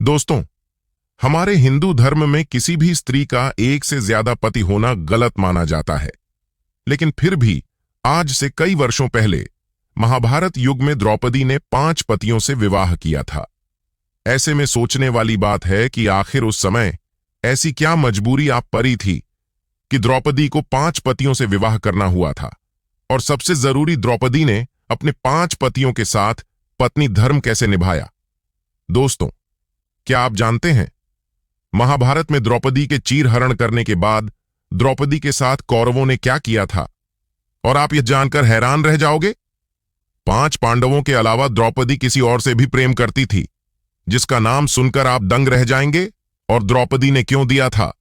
दोस्तों, हमारे हिंदू धर्म में किसी भी स्त्री का एक से ज्यादा पति होना गलत माना जाता है। लेकिन फिर भी आज से कई वर्षों पहले महाभारत युग में द्रौपदी ने 5 पतियों से विवाह किया था। ऐसे में सोचने वाली बात है कि आखिर उस समय ऐसी क्या मजबूरी आप परी थी कि द्रौपदी को 5 पतियों से विवाह करना हुआ था। और सबसे जरूरी, द्रौपदी ने अपने 5 पतियों के साथ पत्नी धर्म कैसे निभाया। दोस्तों, क्या आप जानते हैं, महाभारत में द्रौपदी के चीरहरण करने के बाद द्रौपदी के साथ कौरवों ने क्या किया था? और आप यह जानकर हैरान रह जाओगे, 5 पांडवों के अलावा द्रौपदी किसी और से भी प्रेम करती थी, जिसका नाम सुनकर आप दंग रह जाएंगे। और द्रौपदी ने क्यों दिया था?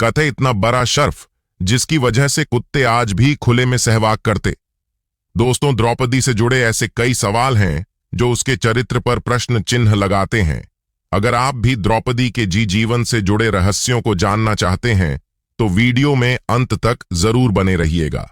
कथे इतना बड़ा शर्फ जिसकी वजह से कुत्ते आज भी खुले में सहवाग करते। दोस्तों, द्रौपदी से जुड़े ऐसे कई सवाल हैं जो उसके चरित्र पर प्रश्न चिन्ह लगाते हैं। अगर आप भी द्रौपदी के जीवन से जुड़े रहस्यों को जानना चाहते हैं तो वीडियो में अंत तक जरूर बने रहिएगा।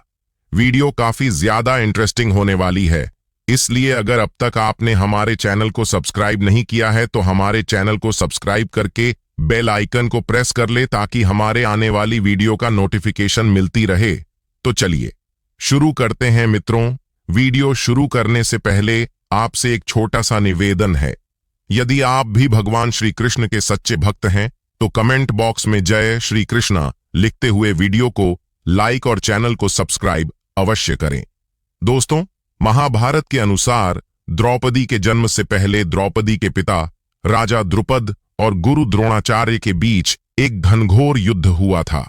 वीडियो काफी ज्यादा इंटरेस्टिंग होने वाली है, इसलिए अगर अब तक आपने हमारे चैनल को सब्सक्राइब नहीं किया है तो हमारे चैनल को सब्सक्राइब करके बेल आइकन को प्रेस कर ले ताकि हमारे आने वाली वीडियो का नोटिफिकेशन मिलती रहे। तो चलिए शुरू करते हैं मित्रों। वीडियो शुरू करने से पहले आपसे एक छोटा सा निवेदन है। यदि आप भी भगवान श्री कृष्ण के सच्चे भक्त हैं तो कमेंट बॉक्स में जय श्री कृष्णा लिखते हुए वीडियो को लाइक और चैनल को सब्सक्राइब अवश्य करें। दोस्तों, महाभारत के अनुसार द्रौपदी के जन्म से पहले द्रौपदी के पिता राजा द्रुपद और गुरु द्रोणाचार्य के बीच एक घनघोर युद्ध हुआ था।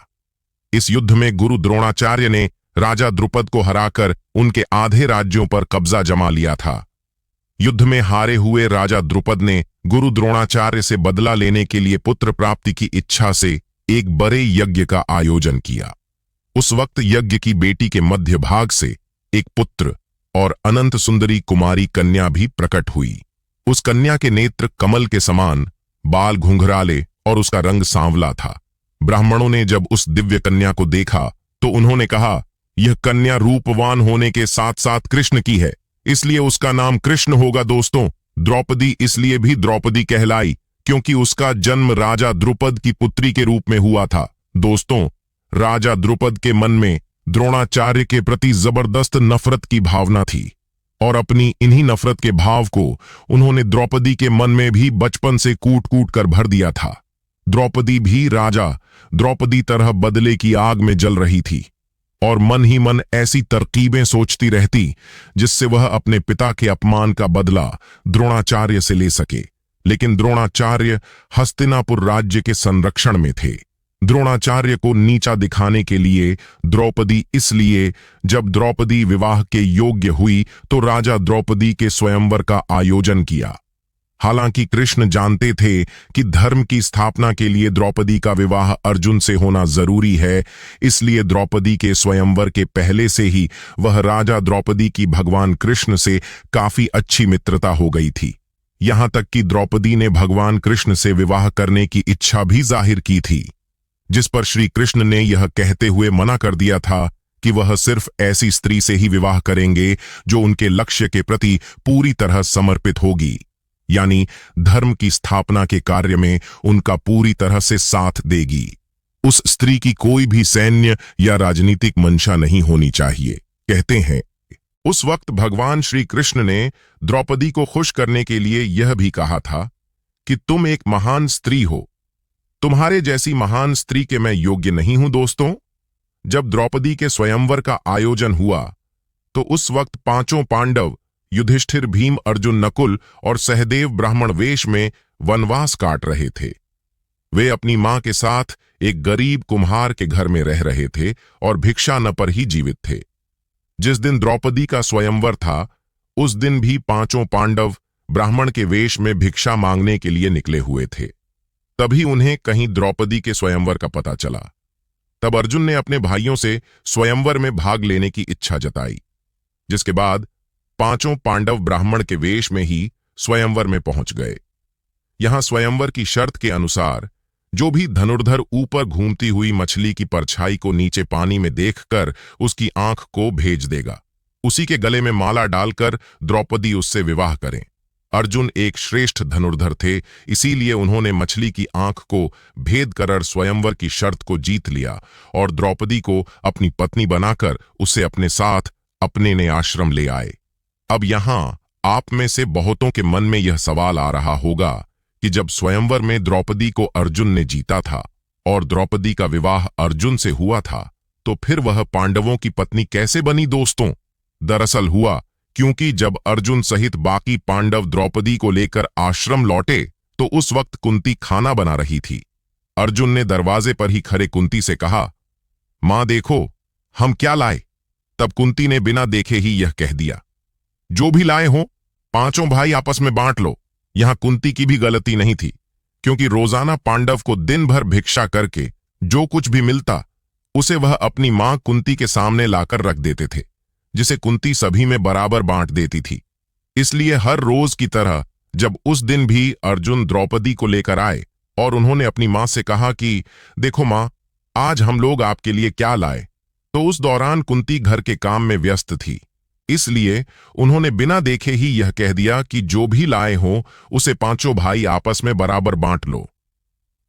इस युद्ध में गुरु द्रोणाचार्य ने राजा द्रुपद को हराकर उनके आधे राज्यों पर कब्जा जमा लिया था। युद्ध में हारे हुए राजा द्रुपद ने गुरु द्रोणाचार्य से बदला लेने के लिए पुत्र प्राप्ति की इच्छा से एक बड़े यज्ञ का आयोजन किया। उस वक्त यज्ञ की बेटी के मध्य भाग से एक पुत्र और अनंत सुंदरी कुमारी कन्या भी प्रकट हुई। उस कन्या के नेत्र कमल के समान, बाल घुंघराले और उसका रंग सांवला था। ब्राह्मणों ने जब उस दिव्य कन्या को देखा तो उन्होंने कहा, यह कन्या रूपवान होने के साथ साथ कृष्ण की है, इसलिए उसका नाम कृष्ण होगा। दोस्तों, द्रौपदी इसलिए भी द्रौपदी कहलाई क्योंकि उसका जन्म राजा द्रुपद की पुत्री के रूप में हुआ था। दोस्तों, राजा द्रुपद के मन में द्रोणाचार्य के प्रति जबरदस्त नफरत की भावना थी और अपनी इन्हीं नफरत के भाव को उन्होंने द्रौपदी के मन में भी बचपन से कूट कूट कर भर दिया था। द्रौपदी भी राजा द्रौपदी तरह बदले की आग में जल रही थी और मन ही मन ऐसी तरकीबें सोचती रहती जिससे वह अपने पिता के अपमान का बदला द्रोणाचार्य से ले सके। लेकिन द्रोणाचार्य हस्तिनापुर राज्य के संरक्षण में थे। द्रोणाचार्य को नीचा दिखाने के लिए द्रौपदी, इसलिए जब द्रौपदी विवाह के योग्य हुई तो राजा द्रौपदी के स्वयंवर का आयोजन किया। हालांकि कृष्ण जानते थे कि धर्म की स्थापना के लिए द्रौपदी का विवाह अर्जुन से होना जरूरी है, इसलिए द्रौपदी के स्वयंवर के पहले से ही वह राजा द्रौपदी की भगवान कृष्ण से काफी अच्छी मित्रता हो गई थी। यहां तक कि द्रौपदी ने भगवान कृष्ण से विवाह करने की इच्छा भी जाहिर की थी, जिस पर श्री कृष्ण ने यह कहते हुए मना कर दिया था कि वह सिर्फ ऐसी स्त्री से ही विवाह करेंगे जो उनके लक्ष्य के प्रति पूरी तरह समर्पित होगी, यानी धर्म की स्थापना के कार्य में उनका पूरी तरह से साथ देगी। उस स्त्री की कोई भी सैन्य या राजनीतिक मंशा नहीं होनी चाहिए। कहते हैं, उस वक्त भगवान श्री कृष्ण ने द्रौपदी को खुश करने के लिए यह भी कहा था कि तुम एक महान स्त्री हो, तुम्हारे जैसी महान स्त्री के मैं योग्य नहीं हूं। दोस्तों, जब द्रौपदी के स्वयंवर का आयोजन हुआ तो उस वक्त 5 पांडव युधिष्ठिर, भीम, अर्जुन, नकुल और सहदेव ब्राह्मण वेश में वनवास काट रहे थे। वे अपनी मां के साथ एक गरीब कुम्हार के घर में रह रहे थे और भिक्षा न पर ही जीवित थे। जिस दिन द्रौपदी का स्वयंवर था उस दिन भी 5 पांडव ब्राह्मण के वेश में भिक्षा मांगने के लिए निकले हुए थे। तभी उन्हें कहीं द्रौपदी के स्वयंवर का पता चला। तब अर्जुन ने अपने भाइयों से स्वयंवर में भाग लेने की इच्छा जताई, जिसके बाद 5 पांडव ब्राह्मण के वेश में ही स्वयंवर में पहुंच गए। यहां स्वयंवर की शर्त के अनुसार जो भी धनुर्धर ऊपर घूमती हुई मछली की परछाई को नीचे पानी में देखकर उसकी आंख को भेज देगा, उसी के गले में माला डालकर द्रौपदी उससे विवाह करें। अर्जुन एक श्रेष्ठ धनुर्धर थे, इसीलिए उन्होंने मछली की आंख को भेद कर स्वयंवर की शर्त को जीत लिया और द्रौपदी को अपनी पत्नी बनाकर उसे अपने साथ अपने ने आश्रम ले आए। अब यहां आप में से बहुतों के मन में यह सवाल आ रहा होगा कि जब स्वयंवर में द्रौपदी को अर्जुन ने जीता था और द्रौपदी का विवाह अर्जुन से हुआ था, तो फिर वह पांडवों की पत्नी कैसे बनी दोस्तों? दरअसल हुआ क्योंकि जब अर्जुन सहित बाकी पांडव द्रौपदी को लेकर आश्रम लौटे तो उस वक्त कुंती खाना बना रही थी। अर्जुन ने दरवाजे पर ही खड़े कुंती से कहा, मां देखो हम क्या लाए। तब कुंती ने बिना देखे ही यह कह दिया, जो भी लाए हो पांचों भाई आपस में बांट लो। यहां कुंती की भी गलती नहीं थी, क्योंकि रोजाना पांडव को दिन भर भिक्षा करके जो कुछ भी मिलता उसे वह अपनी मां कुंती के सामने लाकर रख देते थे, जिसे कुंती सभी में बराबर बांट देती थी। इसलिए हर रोज की तरह जब उस दिन भी अर्जुन द्रौपदी को लेकर आए और उन्होंने अपनी मां से कहा कि देखो मां, आज हम लोग आपके लिए क्या लाए, तो उस दौरान कुंती घर के काम में व्यस्त थी। इसलिए उन्होंने बिना देखे ही यह कह दिया कि जो भी लाए हो उसे पांचों भाई आपस में बराबर बांट लो।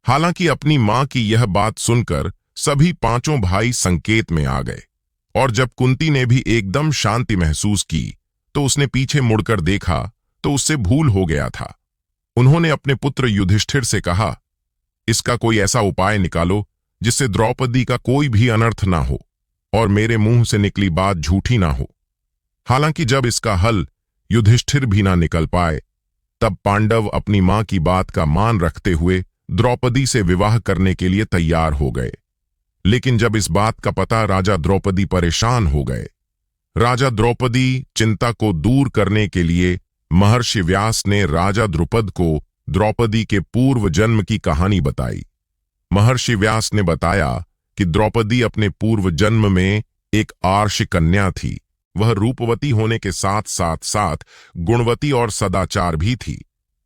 हालांकि अपनी मां की यह बात सुनकर सभी पांचों भाई संकेत में आ गए और जब कुंती ने भी एकदम शांति महसूस की तो उसने पीछे मुड़कर देखा तो उससे भूल हो गया था। उन्होंने अपने पुत्र युधिष्ठिर से कहा, इसका कोई ऐसा उपाय निकालो जिससे द्रौपदी का कोई भी अनर्थ ना हो और मेरे मुंह से निकली बात झूठी ना हो। हालांकि जब इसका हल युधिष्ठिर भी ना निकल पाए, तब पांडव अपनी मां की बात का मान रखते हुए द्रौपदी से विवाह करने के लिए तैयार हो गए। लेकिन जब इस बात का पता राजा द्रौपदी परेशान हो गए। राजा द्रौपदी चिंता को दूर करने के लिए महर्षि व्यास ने राजा द्रुपद को द्रौपदी के पूर्व जन्म की कहानी बताई। महर्षि व्यास ने बताया कि द्रौपदी अपने पूर्व जन्म में एक आर्ष कन्या थी। वह रूपवती होने के साथ साथ गुणवती और सदाचार भी थी,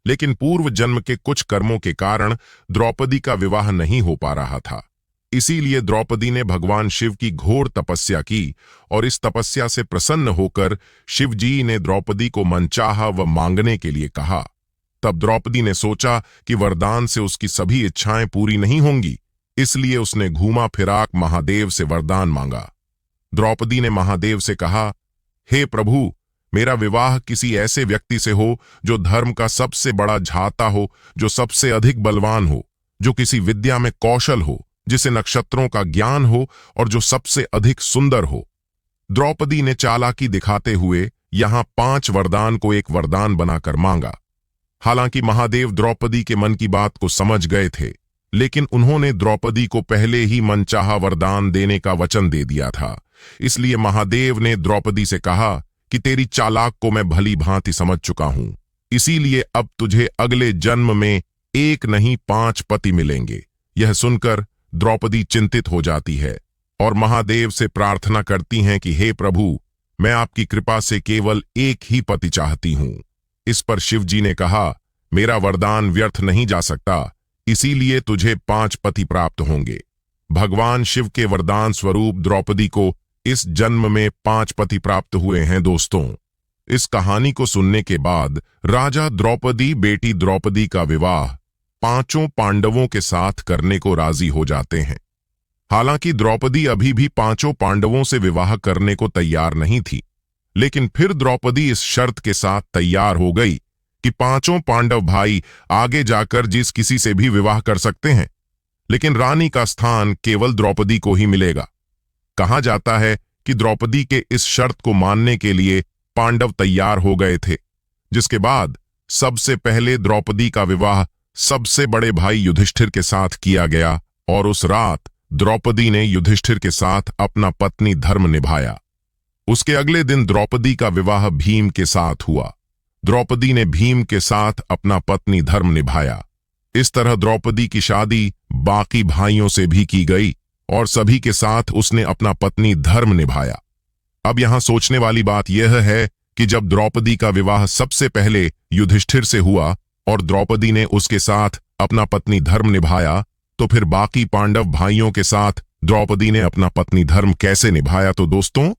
लेकिन पूर्व जन्म के कुछ कर्मों के कारण द्रौपदी का विवाह नहीं हो पा रहा था। इसीलिए द्रौपदी ने भगवान शिव की घोर तपस्या की और इस तपस्या से प्रसन्न होकर शिवजी ने द्रौपदी को मनचाहा व मांगने के लिए कहा। तब द्रौपदी ने सोचा कि वरदान से उसकी सभी इच्छाएं पूरी नहीं होंगी, इसलिए उसने घूमा फिराक महादेव से वरदान मांगा। द्रौपदी ने महादेव से कहा, हे प्रभु, मेरा विवाह किसी ऐसे व्यक्ति से हो जो धर्म का सबसे बड़ा झाता हो, जो सबसे अधिक बलवान हो, जो किसी विद्या में कौशल हो, जिसे नक्षत्रों का ज्ञान हो और जो सबसे अधिक सुंदर हो। द्रौपदी ने चालाकी दिखाते हुए यहां 5 वरदान को एक वरदान बनाकर मांगा। हालांकि महादेव द्रौपदी के मन की बात को समझ गए थे, लेकिन उन्होंने द्रौपदी को पहले ही मनचाहा वरदान देने का वचन दे दिया था। इसलिए महादेव ने द्रौपदी से कहा कि तेरी चालाक को मैं भली भांति समझ चुका हूं, इसीलिए अब तुझे अगले जन्म में 1 नहीं 5 पति मिलेंगे। यह सुनकर द्रौपदी चिंतित हो जाती है और महादेव से प्रार्थना करती हैं कि हे प्रभु, मैं आपकी कृपा से केवल 1 ही पति चाहती हूं। इस पर शिवजी ने कहा, मेरा वरदान व्यर्थ नहीं जा सकता, इसीलिए तुझे 5 पति प्राप्त होंगे। भगवान शिव के वरदान स्वरूप द्रौपदी को इस जन्म में 5 पति प्राप्त हुए हैं। दोस्तों, इस कहानी को सुनने के बाद राजा द्रौपदी बेटी द्रौपदी का विवाह 5 पांडवों के साथ करने को राजी हो जाते हैं। हालांकि द्रौपदी अभी भी 5 पांडवों से विवाह करने को तैयार नहीं थी, लेकिन फिर द्रौपदी इस शर्त के साथ तैयार हो गई कि 5 पांडव भाई आगे जाकर जिस किसी से भी विवाह कर सकते हैं, लेकिन रानी का स्थान केवल द्रौपदी को ही मिलेगा। कहा जाता है कि द्रौपदी के इस शर्त को मानने के लिए पांडव तैयार हो गए थे, जिसके बाद सबसे पहले द्रौपदी का विवाह सबसे बड़े भाई युधिष्ठिर के साथ किया गया और उस रात द्रौपदी ने युधिष्ठिर के साथ अपना पत्नी धर्म निभाया। उसके अगले दिन द्रौपदी का विवाह भीम के साथ हुआ। द्रौपदी ने भीम के साथ अपना पत्नी धर्म निभाया। इस तरह द्रौपदी की शादी बाकी भाइयों से भी की गई और सभी के साथ उसने अपना पत्नी धर्म निभाया। अब यहां सोचने वाली बात यह है कि जब द्रौपदी का विवाह सबसे पहले युधिष्ठिर से हुआ और द्रौपदी ने उसके साथ अपना पत्नी धर्म निभाया, तो फिर बाकी पांडव भाइयों के साथ द्रौपदी ने अपना पत्नी धर्म कैसे निभाया? तो दोस्तों,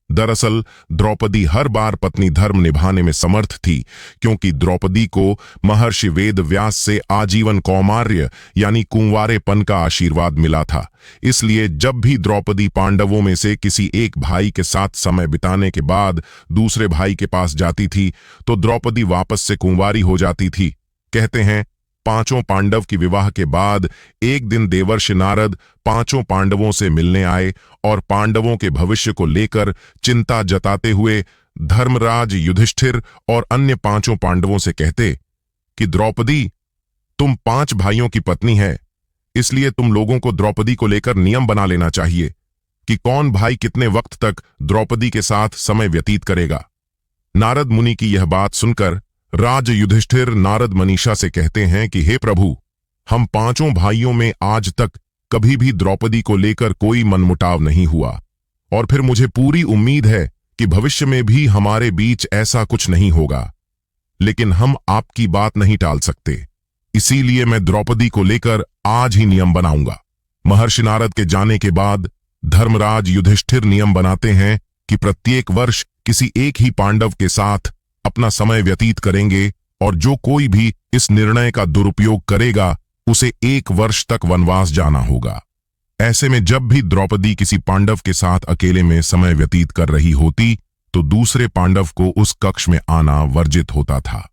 दरअसल द्रौपदी हर बार पत्नी धर्म निभाने में समर्थ थी, क्योंकि द्रौपदी को महर्षि वेद व्यास से आजीवन कौमार्य यानी कुंवारेपन का आशीर्वाद मिला था। इसलिए जब भी द्रौपदी पांडवों में से किसी एक भाई के साथ समय बिताने के बाद दूसरे भाई के पास जाती थी तो द्रौपदी वापस से कुंवारी हो जाती थी। कहते हैं, पांचों पांडव की विवाह के बाद एक दिन देवर्षि नारद पांचों पांडवों से मिलने आए और पांडवों के भविष्य को लेकर चिंता जताते हुए धर्मराज युधिष्ठिर और अन्य पांचों पांडवों से कहते कि द्रौपदी, तुम 5 भाइयों की पत्नी है, इसलिए तुम लोगों को द्रौपदी को लेकर नियम बना लेना चाहिए कि कौन भाई कितने वक्त तक द्रौपदी के साथ समय व्यतीत करेगा। नारद मुनि की यह बात सुनकर राज युधिष्ठिर नारद मनीषा से कहते हैं कि हे प्रभु, हम 5 भाइयों में आज तक कभी भी द्रौपदी को लेकर कोई मनमुटाव नहीं हुआ और फिर मुझे पूरी उम्मीद है कि भविष्य में भी हमारे बीच ऐसा कुछ नहीं होगा। लेकिन हम आपकी बात नहीं टाल सकते, इसीलिए मैं द्रौपदी को लेकर आज ही नियम बनाऊंगा। महर्षि नारद के जाने के बाद धर्मराज युधिष्ठिर नियम बनाते हैं कि प्रत्येक वर्ष किसी एक ही पांडव के साथ अपना समय व्यतीत करेंगे और जो कोई भी इस निर्णय का दुरुपयोग करेगा उसे 1 वर्ष तक वनवास जाना होगा। ऐसे में जब भी द्रौपदी किसी पांडव के साथ अकेले में समय व्यतीत कर रही होती तो दूसरे पांडव को उस कक्ष में आना वर्जित होता था।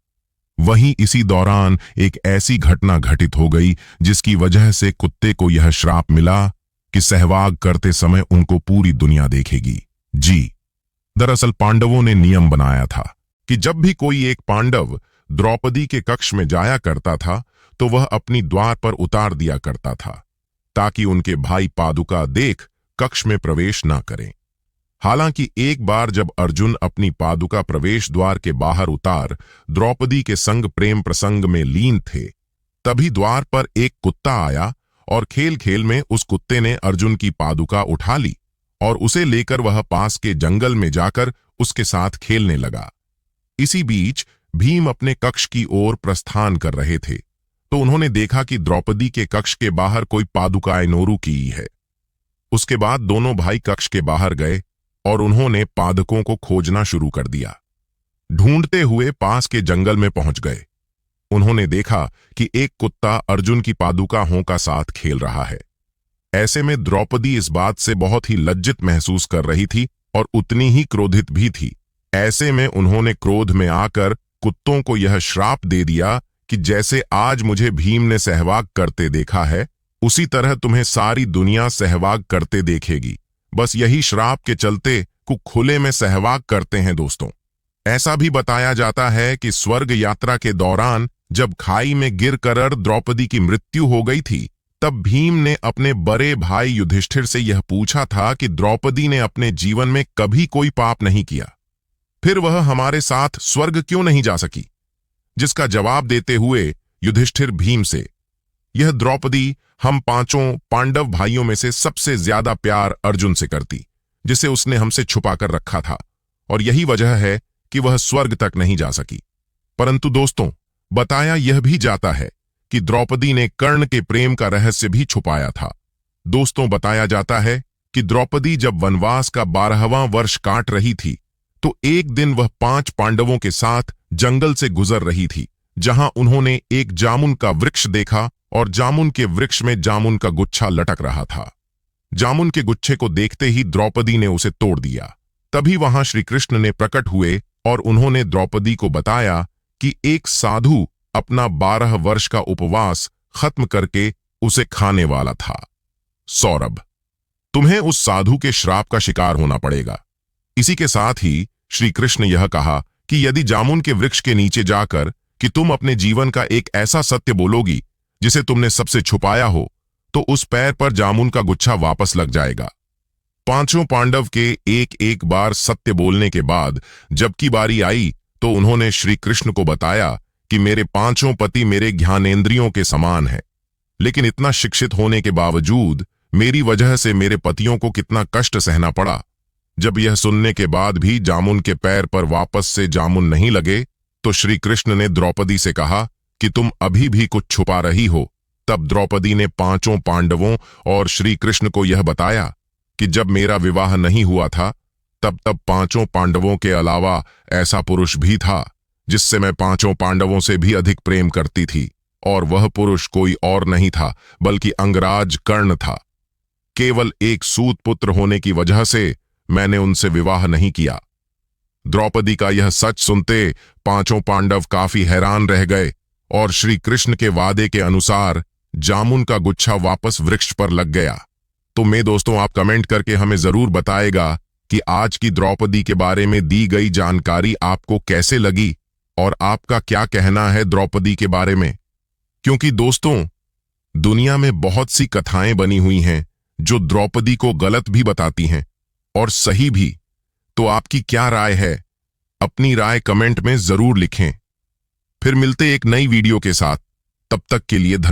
वहीं इसी दौरान एक ऐसी घटना घटित हो गई जिसकी वजह से कुत्ते को यह श्राप मिला कि सहवाग करते समय उनको पूरी दुनिया देखेगी। जी, दरअसल पांडवों ने नियम बनाया था कि जब भी कोई एक पांडव द्रौपदी के कक्ष में जाया करता था तो वह अपनी द्वार पर उतार दिया करता था ताकि उनके भाई पादुका देख कक्ष में प्रवेश ना करें। हालांकि एक बार जब अर्जुन अपनी पादुका प्रवेश द्वार के बाहर उतार द्रौपदी के संग प्रेम प्रसंग में लीन थे, तभी द्वार पर एक कुत्ता आया और खेल खेल में उस कुत्ते ने अर्जुन की पादुका उठा ली और उसे लेकर वह पास के जंगल में जाकर उसके साथ खेलने लगा। इसी बीच भीम अपने कक्ष की ओर प्रस्थान कर रहे थे तो उन्होंने देखा कि द्रौपदी के कक्ष के बाहर कोई पादुकाएं नोरू की है। उसके बाद दोनों भाई कक्ष के बाहर गए और उन्होंने पादुकों को खोजना शुरू कर दिया। ढूंढते हुए पास के जंगल में पहुंच गए। उन्होंने देखा कि एक कुत्ता अर्जुन की पादुकाओं का साथ खेल रहा है। ऐसे में द्रौपदी इस बात से बहुत ही लज्जित महसूस कर रही थी और उतनी ही क्रोधित भी थी। ऐसे में उन्होंने क्रोध में आकर कुत्तों को यह श्राप दे दिया कि जैसे आज मुझे भीम ने सहवाग करते देखा है उसी तरह तुम्हें सारी दुनिया सहवाग करते देखेगी। बस यही श्राप के चलते को खुले में सहवाग करते हैं। दोस्तों, ऐसा भी बताया जाता है कि स्वर्ग यात्रा के दौरान जब खाई में गिरकर द्रौपदी की मृत्यु हो गई थी तब भीम ने अपने बड़े भाई युधिष्ठिर से यह पूछा था कि द्रौपदी ने अपने जीवन में कभी कोई पाप नहीं किया, फिर वह हमारे साथ स्वर्ग क्यों नहीं जा सकी? जिसका जवाब देते हुए युधिष्ठिर भीम से, यह द्रौपदी हम 5 पांडव भाइयों में से सबसे ज्यादा प्यार अर्जुन से करती, जिसे उसने हमसे छुपा कर रखा था, और यही वजह है कि वह स्वर्ग तक नहीं जा सकी। परंतु दोस्तों, बताया यह भी जाता है कि द्रौपदी ने कर्ण के प्रेम का रहस्य भी छुपाया था। दोस्तों, बताया जाता है कि द्रौपदी जब वनवास का 12वां वर्ष काट रही थी तो एक दिन वह 5 पांडवों के साथ जंगल से गुजर रही थी, जहां उन्होंने एक जामुन का वृक्ष देखा और जामुन के वृक्ष में जामुन का गुच्छा लटक रहा था। जामुन के गुच्छे को देखते ही द्रौपदी ने उसे तोड़ दिया। तभी वहां श्री कृष्ण ने प्रकट हुए और उन्होंने द्रौपदी को बताया कि एक साधु अपना 12 वर्ष का उपवास खत्म करके उसे खाने वाला था। सौरभ, तुम्हें उस साधु के श्राप का शिकार होना पड़ेगा। इसी के साथ ही श्री कृष्ण यह कहा कि यदि जामुन के वृक्ष के नीचे जाकर कि तुम अपने जीवन का एक ऐसा सत्य बोलोगी जिसे तुमने सबसे छुपाया हो तो उस पैर पर जामुन का गुच्छा वापस लग जाएगा। 5 पांडव के एक बार सत्य बोलने के बाद जबकि बारी आई तो उन्होंने श्री कृष्ण को बताया कि मेरे 5 पति मेरे ज्ञानेंद्रियों के समान है, लेकिन इतना शिक्षित होने के बावजूद मेरी वजह से मेरे पतियों को कितना कष्ट सहना पड़ा। जब यह सुनने के बाद भी जामुन के पैर पर वापस से जामुन नहीं लगे तो श्री कृष्ण ने द्रौपदी से कहा कि तुम अभी भी कुछ छुपा रही हो। तब द्रौपदी ने 5 पांडवों और श्री कृष्ण को यह बताया कि जब मेरा विवाह नहीं हुआ था तब पांचों पांडवों के अलावा ऐसा पुरुष भी था जिससे मैं पांचों पांडवों से भी अधिक प्रेम करती थी, और वह पुरुष कोई और नहीं था बल्कि अंगराज कर्ण था। केवल एक सूत पुत्र होने की वजह से मैंने उनसे विवाह नहीं किया। द्रौपदी का यह सच सुनते पांचों पांडव काफी हैरान रह गए और श्री कृष्ण के वादे के अनुसार जामुन का गुच्छा वापस वृक्ष पर लग गया। तो मैं दोस्तों, आप कमेंट करके हमें जरूर बताएगा कि आज की द्रौपदी के बारे में दी गई जानकारी आपको कैसे लगी और आपका क्या कहना है द्रौपदी के बारे में। क्योंकि दोस्तों, दुनिया में बहुत सी कथाएं बनी हुई हैं जो द्रौपदी को गलत भी बताती हैं और सही भी। तो आपकी क्या राय है? अपनी राय कमेंट में जरूर लिखें। फिर मिलते एक नई वीडियो के साथ। तब तक के लिए धन्यवाद।